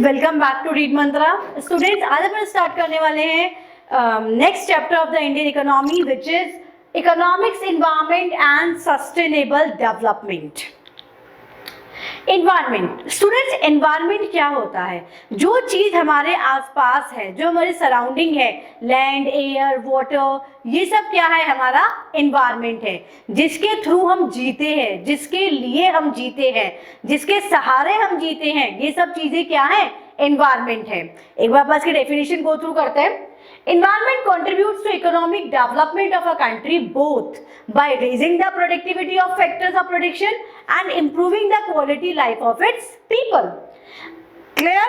Welcome back to Read Mantra. Students, आज अपन start करने वाले हैं next chapter of the Indian economy which is economics, environment and sustainable development. Environment students, environment क्या होता है? जो चीज हमारे आसपास है, जो हमारे सराउंडिंग है, लैंड, एयर, वाटर, ये सब क्या है? हमारा एनवायरनमेंट है, जिसके थ्रू हम जीते हैं, जिसके लिए हम जीते हैं, जिसके सहारे हम जीते हैं। ये सब चीजें क्या है? एनवायरनमेंट है। एक बार बस की डेफिनेशन गो थ्रू करते हैं। Environment contributes to economic development of a country both by raising the productivity of factors of production and improving the quality life of its people. Clear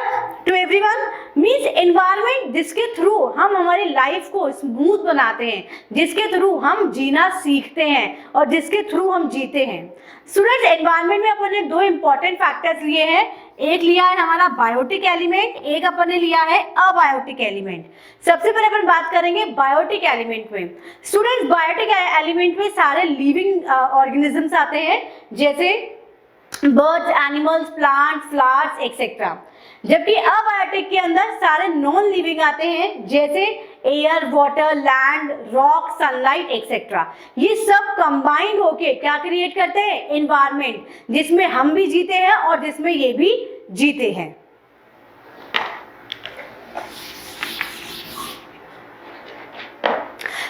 to everyone? Means environment जिसके through हम हमारी life को smooth बनाते हैं, जिसके through हम जीना सीखते हैं और जिसके थ्रू हम जीते हैं। स्टूडेंट्स, एनवायरनमेंट में अपन ने दो इंपॉर्टेंट फैक्टर्स लिए हैं। एक लिया है हमारा बायोटिक एलिमेंट, एक अपन ने लिया है अबायोटिक एलिमेंट। सबसे पहले अपन बात करेंगे बायोटिक एलिमेंट में। स्टूडेंट्स, बायोटिक एलिमेंट में सारे लिविंग ऑर्गेनिजम्स आते हैं, जैसे birds, animals, plants, flowers etcetera. जबकि अबायोटिक के अंदर सारे नॉन लिविंग आते हैं, जैसे air, water, land, rock, sunlight etcetera. ये सब कंबाइंड होके क्या क्रिएट करते हैं? एनवायरनमेंट, जिसमें हम भी जीते हैं और जिसमें ये भी जीते हैं।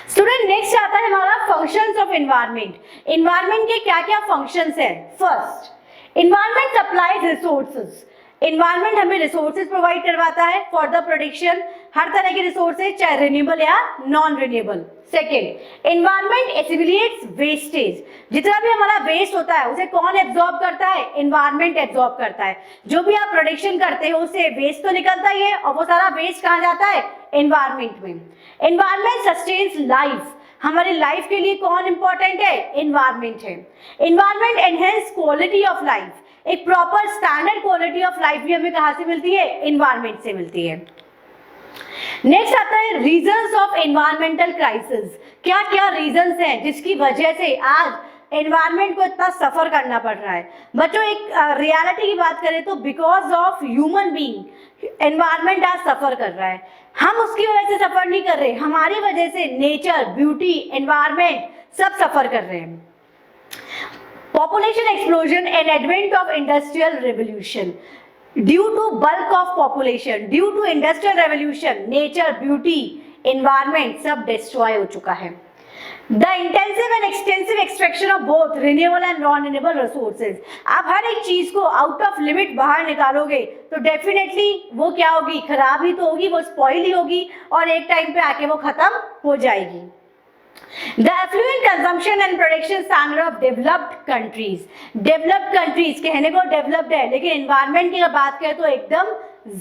स्टूडेंट, नेक्स्ट आता है हमारा फंक्शंस ऑफ एनवायरनमेंट। एनवायरनमेंट के क्या क्या फंक्शंस है? First, environment supplies resources. Environment हमें रिसोर्सेज प्रोवाइड करवाता है फॉर द प्रोडक्शन, हर तरह के रिसोर्सेज, चाहे रिन्यूएबल या non renewable. Second, environment assimilates wastage. जितना भी हमारा वेस्ट होता है उसे कौन एब्जॉर्ब करता है? एनवायरनमेंट एब्जॉर्ब करता है। जो भी आप प्रोडक्शन करते हो उससे वेस्ट तो निकलता ही है, और वो सारा वेस्ट कहाँ जाता है? एनवायरनमेंट में। Environment sustains life. हमारी लाइफ के लिए कौन इंपॉर्टेंट है? एनवायरनमेंट है। Environment enhance quality of life. एक proper standard quality of life भी हमें कहां से मिलती है? एनवायरनमेंट से मिलती है। नेक्स्ट आता है रीजंस ऑफ एनवायरमेंटल क्राइसिस। क्या क्या रीजंस हैं जिसकी वजह से आज एनवायरनमेंट को इतना सफर करना पड़ रहा है? बच्चों, एक रियलिटी की बात करें तो because of human being environment आज सफर कर रहा है। हम उसकी वजह से सफर नहीं कर रहे, हमारी वजह से नेचर, ब्यूटी, एनवायरनमेंट सब सफर कर रहे हैं। Population explosion and advent of industrial revolution. Due to bulk of population, due to industrial revolution, nature, beauty, environment सब destroy हो चुका है। The intensive and extensive extraction of both renewable and non-renewable resources. आप हर एक चीज को out of limit बाहर निकालोगे तो डेफिनेटली वो क्या होगी? खराब ही तो होगी, वो स्पॉइल ही होगी और एक टाइम पे आके वो खत्म हो जाएगी। The affluent consumption and production standard of developed countries. Developed countries कहने को developed है, लेकिन environment की बात करें तो एकदम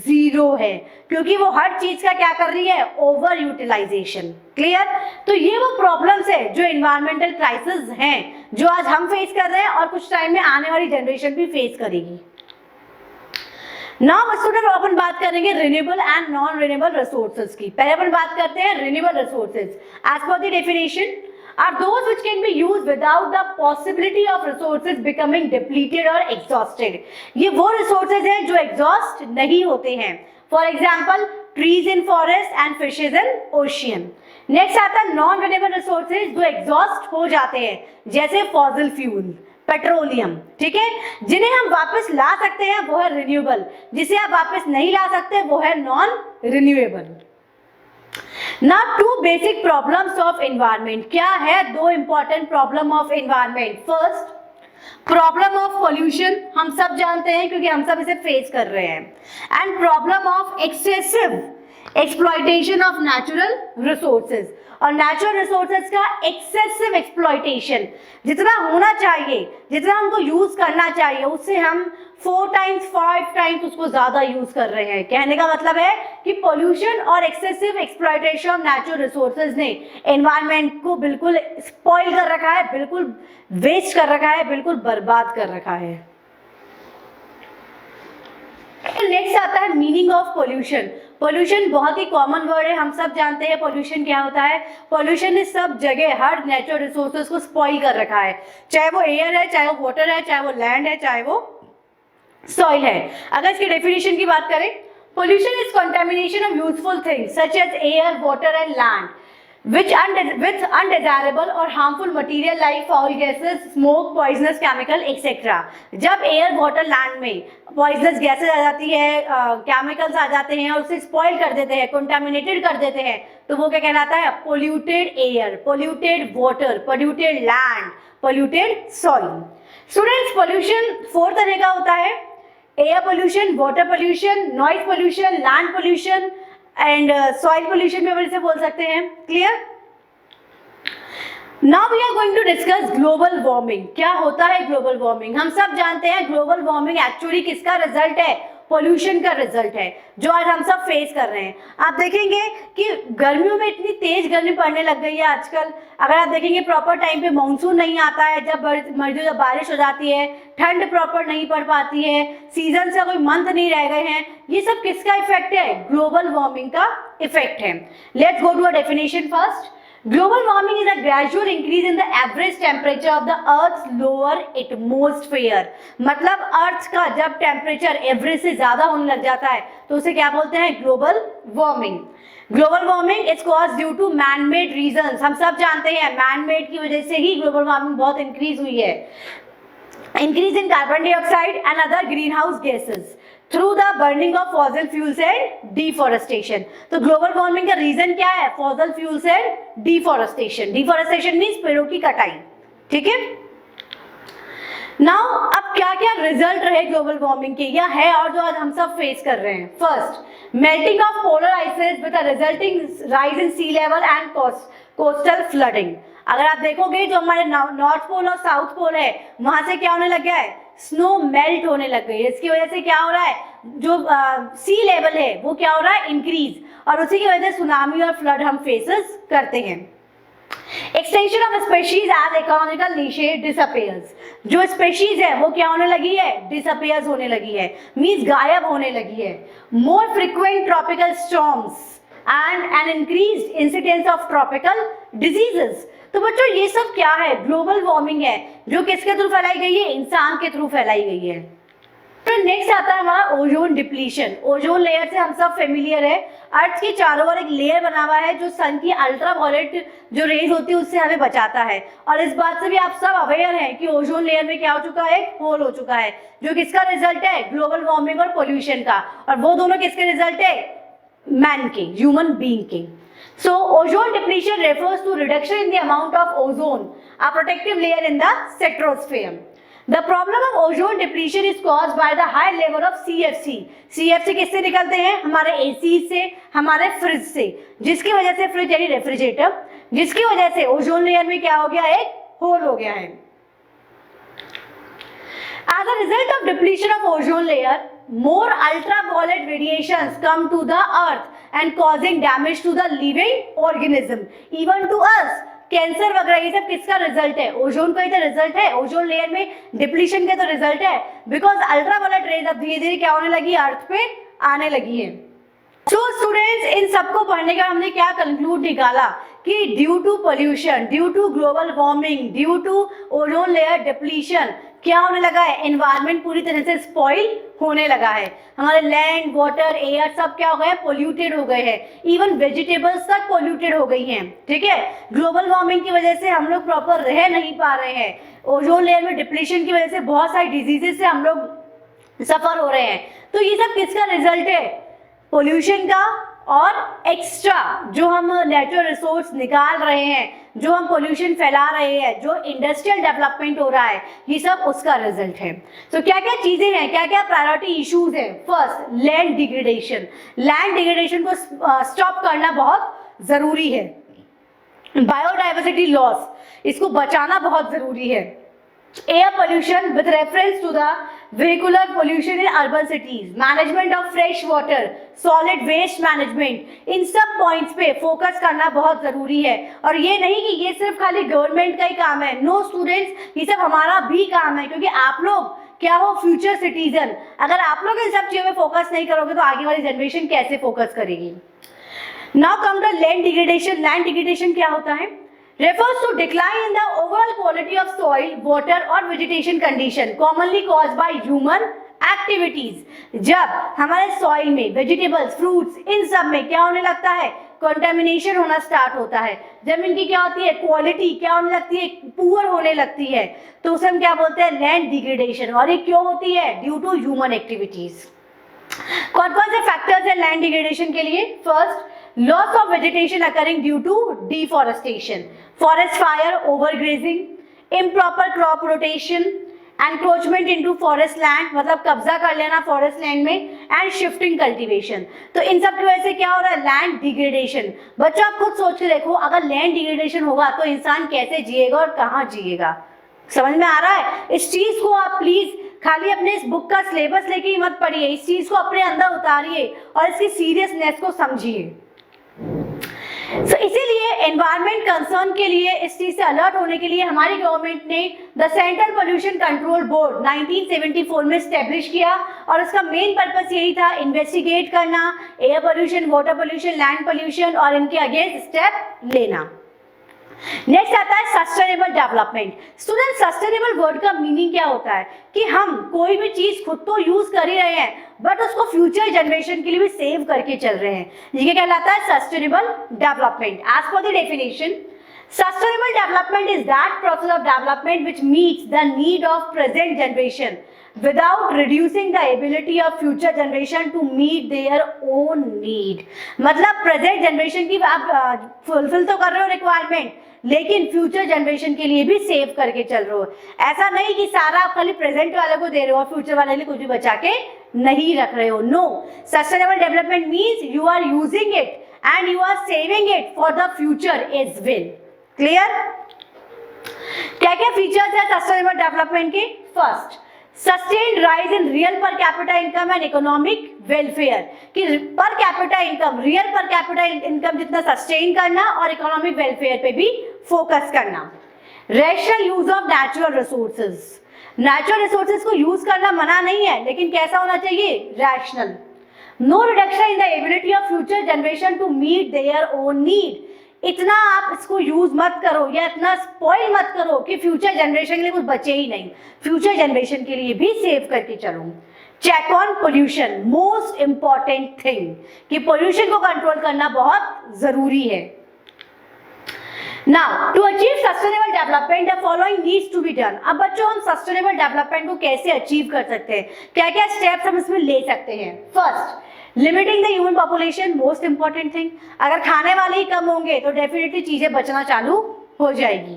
जीरो है, क्योंकि वो हर चीज का क्या कर रही है? Over utilisation. क्लियर? तो ये वो प्रॉब्लम्स है जो एनवायरमेंटल क्राइसिस हैं, जो आज हम फेस कर रहे हैं और कुछ टाइम में आने वाली जनरेशन भी फेस करेगी। नाउ स्टूडेंट, अपन बात करेंगे renewable and non renewable resources की। पहले अपन बात करते हैं renewable resources. As per the definition are those which can be used without the possibility of resources becoming depleted और एग्जॉस्टेड। ये वो रिसोर्सेज हैं जो एग्जॉस्ट नहीं होते हैं। For example, trees in forest and fishes in ocean. Next आता है नॉन रिन्यूएबल रिसोर्सेज जो एग्जॉस्ट हो जाते हैं, जैसे फॉसिल फ्यूल, पेट्रोलियम। ठीक है? जिन्हें हम वापस ला सकते हैं वो है रिन्यूएबल, जिसे आप वापस नहीं ला सकते वो है non renewable. Now two basic problems of environment. क्या है दो important problem of environment? First, problem of pollution, हम सब जानते हैं क्योंकि हम सब इसे फेस कर रहे हैं। And problem of excessive exploitation of natural resources. और नेचुरल रिसोर्सेज का एक्सेसिव एक्सप्लॉयटेशन, जितना होना चाहिए, जितना हमको यूज करना चाहिए, उससे हम 4 टाइम्स 5 टाइम्स उसको ज्यादा यूज कर रहे हैं। कहने का मतलब है कि पोल्यूशन और excessive exploitation of natural resources ने एनवायरनमेंट को बिल्कुल स्पॉइल कर रखा है, बिल्कुल वेस्ट कर रखा है, बिल्कुल बर्बाद कर रखा है। नेक्स्ट आता है मीनिंग ऑफ पोल्यूशन। पोल्यूशन बहुत ही कॉमन वर्ड है, हम सब जानते हैं पोल्यूशन क्या होता है। पोल्यूशन ने सब जगह हर नेचुरल रिसोर्सेज को स्पॉइल कर रखा है, चाहे वो एयर है, चाहे वो वाटर है, चाहे वो लैंड है, चाहे वो सॉइल है। अगर इसकी डेफिनेशन की बात करें Pollution is contamination of useful things such as air, water and land with undesirable or harmful material like foul gases, smoke, poisonous chemical etc. जब एयर, वाटर, लैंड में पॉइजनस गैसेज आ जाती है, केमिकल्स आ जाते हैं और उसे स्पॉइल कर देते हैं, कंटामिनेटेड कर देते हैं, तो वो क्या कहलाता है? Polluted air, polluted water, polluted land, polluted soil. Students, pollution 4 तरह का होता है: air pollution, water pollution, noise pollution, land pollution and soil pollution भी हम इसे बोल सकते हैं। Clear? Now we are going to discuss global warming. क्या होता है ग्लोबल वार्मिंग? हम सब जानते हैं ग्लोबल वार्मिंग एक्चुअली किसका रिजल्ट है? पोल्यूशन का रिजल्ट है, जो आज हम सब फेस कर रहे हैं। आप देखेंगे कि गर्मियों में इतनी तेज गर्मी पड़ने लग गई है आजकल। अगर आप देखेंगे प्रॉपर टाइम पे मानसून नहीं आता है, जब बारिश हो जाती है, ठंड प्रॉपर नहीं पड़ पाती है, सीजन से कोई मंथ नहीं रह गए हैं, ये सब किसका इफेक्ट है? ग्लोबल वार्मिंग का इफेक्ट है। Let's go to a definition first. Global warming is a gradual increase in the average temperature of the Earth's lower atmosphere। मतलब अर्थ का जब टेम्परेचर एवरेज से ज्यादा होने लग जाता है तो उसे क्या बोलते हैं? Global warming. Global warming is caused due to man made reason. हम सब जानते हैं मैन मेड की वजह से ही ग्लोबल वार्मिंग बहुत इंक्रीज हुई है। Increase in carbon dioxide and other green house gases through the burning of fossil fuels and deforestation. तो ग्लोबल वार्मिंग का रीजन क्या है? Fossil fuels and deforestation. Deforestation means पेड़ों की कटाई। ठीक है? नाउ अब क्या क्या रिजल्ट रहे ग्लोबल वार्मिंग के, या है और जो आज हम सब फेस कर रहे हैं? First, melting of polar ices with a resulting rise in sea level and coastal flooding. अगर आप देखोगे जो हमारे नॉर्थ पोल और साउथ पोल है, वहां से क्या होने लग गया है? स्नो मेल्ट होने लग गई है। इसकी वजह से क्या हो रहा है? जो सी लेवल है वो क्या हो रहा है? इंक्रीज, और उसी की वजह से सुनामी और फ्लड हम फेसेस करते हैं। Extension of species as economical niche disappears. जो स्पेशीज है वो क्या होने लगी है? डिसअपियर्स होने लगी है, मींस गायब होने लगी है। More frequent tropical storms and an increased incidence of tropical diseases. तो बच्चों ये सब क्या है? ग्लोबल वार्मिंग है, जो किसके थ्रू फैलाई गई है? इंसान के थ्रू फैलाई गई है। तो नेक्स्ट आता है हमारा ओजोन डिप्लीशन। ओजोन लेयर से हम सब फेमिलियर है। अर्थ के चारों ओर एक लेयर बना हुआ है जो सन की अल्ट्रावायलेट जो रेज होती है उससे हमें बचाता है। और इस बात से भी आप सब अवेयर हैं कि ओजोन लेयर में क्या हो चुका है? एक होल हो चुका है, जो किसका रिजल्ट है? ग्लोबल वार्मिंग और पोल्यूशन का। और वो दोनों किसके रिजल्ट है? मैन के, ह्यूमन बीइंग के। So ozone depletion refers to reduction in the amount of ozone, a protective layer in the stratosphere. The problem of ozone depletion is caused by the high level of CFC. CFC किससे निकलते हैं? हमारे AC से, हमारे fridge से, जिसकी वजह से, फ्रिज यानी रेफ्रिजरेटर, जिसकी वजह से ओजोन लेयर में क्या हो गया? एक होल हो गया है। As a result of depletion of ozone layer, more ultraviolet radiations come to the earth and causing damage to the living organism, even to us. Cancer वगैरह ये सब किसका रिजल्ट है? ओजोन का ही तो रिजल्ट है। ओजोन लेयर में depletion का तो रिजल्ट है, बिकॉज अल्ट्रावायलेट रेज अब धीरे धीरे क्या होने लगी? अर्थ पे आने लगी है। सो स्टूडेंट्स, इन सबको पढ़ने का हमने क्या कंक्लूड निकाला कि due to pollution, due to global warming, due to ozone layer depletion क्या होने लगा है? एनवायरनमेंट पूरी तरह से स्पॉइल होने लगा है। हमारे लैंड, वाटर, एयर सब क्या हो गए? पोल्यूटेड हो गए हैं। इवन वेजिटेबल्स तक पोल्यूटेड हो गई हैं। ठीक है? ग्लोबल वार्मिंग की वजह से हम लोग प्रॉपर रह नहीं पा रहे हैं। ओजोन लेयर में डिप्लीशन की वजह से बहुत सारी डिजीजेस से हम लोग सफर हो रहे हैं। तो ये सब किसका रिजल्ट है? पोल्यूशन का, और एक्स्ट्रा जो हम नेचुरल रिसोर्स निकाल रहे हैं, जो हम पोल्यूशन फैला रहे हैं, जो इंडस्ट्रियल डेवलपमेंट हो रहा है, ये सब उसका रिजल्ट है। तो क्या क्या चीजें हैं, क्या क्या प्रायोरिटी इश्यूज हैं? First, land degradation. Land degradation को स्टॉप करना बहुत जरूरी है। बायोडाइवर्सिटी लॉस, इसको बचाना बहुत जरूरी है। Air pollution with reference to the vehicular pollution in urban cities, management of fresh water, solid waste management, इन सब पॉइंट्स पे फोकस करना बहुत जरूरी है। और ये नहीं कि ये सिर्फ खाली गवर्नमेंट का ही काम है। नो स्टूडेंट्स, ये सब हमारा भी काम है, क्योंकि आप लोग क्या हो? Future citizen. अगर आप लोग इन सब चीजों में फोकस नहीं करोगे तो आगे वाली जनरेशन कैसे फोकस करेगी? Now come to land degradation. Land degradation क्या होता है? refers to decline in the overall quality of soil, water or vegetation condition commonly caused by human activities. जब हमारे सॉइल में वेजिटेबल्स, फ्रूट्स, इन सब में क्या होने लगता है, कंटामिनेशन होना स्टार्ट होता है, जमीन की क्या होती है, क्वालिटी क्या होने लगती है, पुअर होने लगती है, तो उसे हम क्या बोलते हैं, लैंड डिग्रेडेशन। और ये क्यों होती है, ड्यू टू ह्यूमन एक्टिविटीज। कौन कौन से फैक्टर्स है लैंड डिग्रेडेशन के लिए? First, loss of vegetation occurring due to deforestation, forest fire, overgrazing, improper crop rotation, encroachment into forest land, मतलब कब्जा कर लेना फॉरेस्ट लैंड में, एंड शिफ्टिंग कल्टीवेशन। तो इन सब की वजह से क्या हो रहा है, लैंड डिग्रेडेशन। बच्चों आप खुद सोच के देखो, अगर लैंड डिग्रेडेशन होगा तो इंसान कैसे जिएगा और कहाँ जिएगा? समझ में आ रहा है? इस चीज को आप प्लीज खाली अपने इस बुक का सिलेबस लेके ही मत पढ़िए, इस चीज को अपने अंदर उतारिए और इसकी सीरियसनेस को समझिए। इसीलिए एनवायरमेंट कंसर्न के लिए, इस चीज से अलर्ट होने के लिए हमारी गवर्नमेंट ने the central pollution control board 1974 में स्टैब्लिश किया, और उसका मेन पर्पस यही था, इन्वेस्टिगेट करना air pollution, water pollution, land pollution और इनके अगेंस्ट स्टेप लेना। नेक्स्ट आता है sustainable development. Student, sustainable word का मीनिंग क्या होता है कि हम कोई भी चीज खुद तो यूज कर ही रहे हैं बट उसको फ्यूचर जनरेशन के लिए भी सेव करके चल रहे हैं, ये कहलाता है sustainable development. As per the definition, sustainable development is that process of development which meets the need of present generation without reducing the ability of future generation to meet their own need। मतलब present generation की आप fulfil तो कर रहे हो requirement, लेकिन future generation के लिए भी सेव करके चल रहे हो। ऐसा नहीं कि सारा आप खाली प्रेजेंट वाले को दे रहे हो और फ्यूचर वाले के लिए कुछ भी बचा के नहीं रख रहे हो। No, sustainable development means you are using it and you are saving it for the future as well. Clear? क्या क्या फीचर्स है सस्टेनेबल डेवलपमेंट के? First, sustained rise in real per capita income and economic welfare, कि per capita income, real per capita income जितना sustain करना और economic welfare पे भी फोकस करना। Rational use of natural resources, natural resources को use करना मना नहीं है, लेकिन कैसा होना चाहिए, rational. No reduction in the ability of future generation to meet their own need, इतना आप इसको यूज मत करो या इतना स्पॉइल मत करो कि फ्यूचर जनरेशन के लिए कुछ बचे ही नहीं, फ्यूचर जनरेशन के लिए भी सेव करके चलो। Check on pollution, most important thing, कि पोल्यूशन को कंट्रोल करना बहुत जरूरी है। Now to achieve sustainable development the following needs to be done. अब बच्चों, हम सस्टेनेबल डेवलपमेंट को कैसे अचीव कर सकते हैं, क्या क्या स्टेप्स हम इसमें ले सकते हैं? First, limiting the human population, most important thing. अगर खाने वाले ही कम होंगे तो डेफिनेटली चीजें बचना चालू हो जाएगी।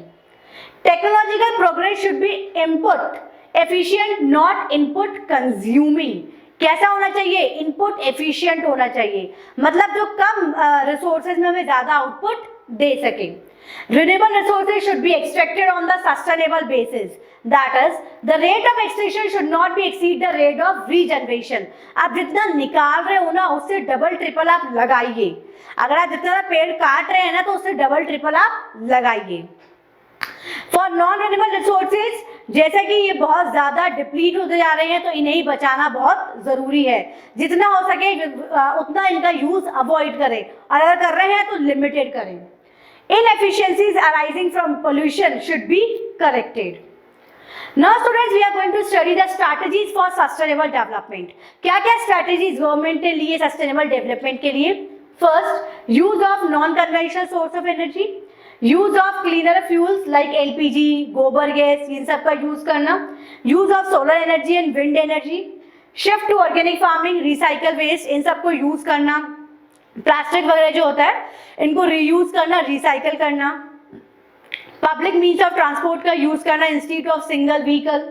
Technological progress should be input efficient, not input consuming. कैसा होना चाहिए, इनपुट एफिशिएंट होना चाहिए, मतलब जो कम रिसोर्सेज में हमें ज्यादा आउटपुट दे सके। Renewable resources should be extracted on the sustainable basis. That is, the rate of extraction should not be exceed the rate of regeneration. आप जितना निकाल रहे हो ना उससे डबल ट्रिपल आप लगाइए। अगर आप जितना पेड़ काट रहे हैं ना तो उससे डबल ट्रिपल आप लगाइए। फॉर नॉन रिन्यूएबल रिसोर्सेज, जैसे कि ये बहुत ज्यादा डिप्लीट होते जा रहे हैं तो इन्हें बचाना बहुत जरूरी है। जितना हो सके उतना इनका यूज अवॉइड करें, और अगर कर रहे हैं तो लिमिटेड करें। Inefficiencies arising from pollution should be corrected. Now students, we are going to study the strategies for sustainable development. क्या क्या strategies गवर्नमेंट ने लिए sustainable development के लिए? First, use of non-conventional source of energy, use of cleaner fuels like LPG, गोबर gas, इन सब का use करना, use of solar energy and wind energy, shift to organic farming, recycle waste, इन सब को यूज करना, plastic वगैरह जो होता है इनको रीयूज करना, रिसाइकल करना, पब्लिक मीन्स ऑफ ट्रांसपोर्ट का यूज करना institute of single vehicle,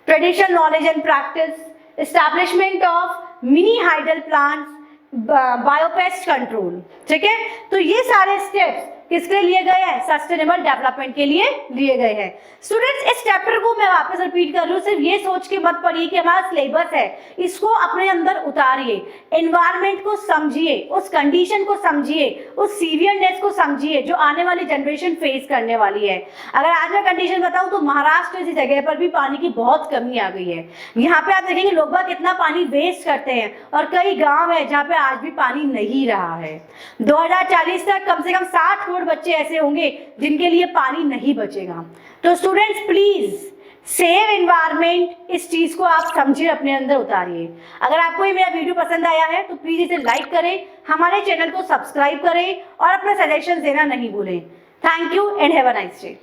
traditional knowledge and practice, establishment of mini hydel plants, biopest control. ठीक है, तो ये सारे स्टेप्स किसके लिए गए हैं, सस्टेनेबल डेवलपमेंट के लिए लिए गए हैं। स्टूडेंट्स, इस चैप्टर को मैं वापस रिपीट कर रही हूँ, सिर्फ ये सोच के मत पढ़िए कि हमारा सिलेबस है, इसको अपने अंदर उतारिए, एनवायरनमेंट को समझिए, उस कंडीशन को समझिए, उस सीवियरनेस को समझिए जो आने वाली जनरेशन फेस करने वाली है। अगर आज मैं कंडीशन बताऊं तो महाराष्ट्र जैसी जगह पर भी पानी की बहुत कमी आ गई है। यहाँ पे आप देखेंगे लोग बाग कितना पानी वेस्ट करते हैं, और कई गाँव है जहाँ पे आज भी पानी नहीं रहा है। 2040 तक कम से कम 60 करोड़ बच्चे ऐसे होंगे जिनके लिए पानी नहीं बचेगा। तो स्टूडेंट्स प्लीज सेव एनवायरनमेंट, इस चीज को आप समझिए, अपने अंदर उतारिए। अगर आपको ये मेरा वीडियो पसंद आया है तो प्लीज इसे लाइक करें, हमारे चैनल को सब्सक्राइब करें और अपने सजेशन देना नहीं भूलें। Thank you and have a nice day.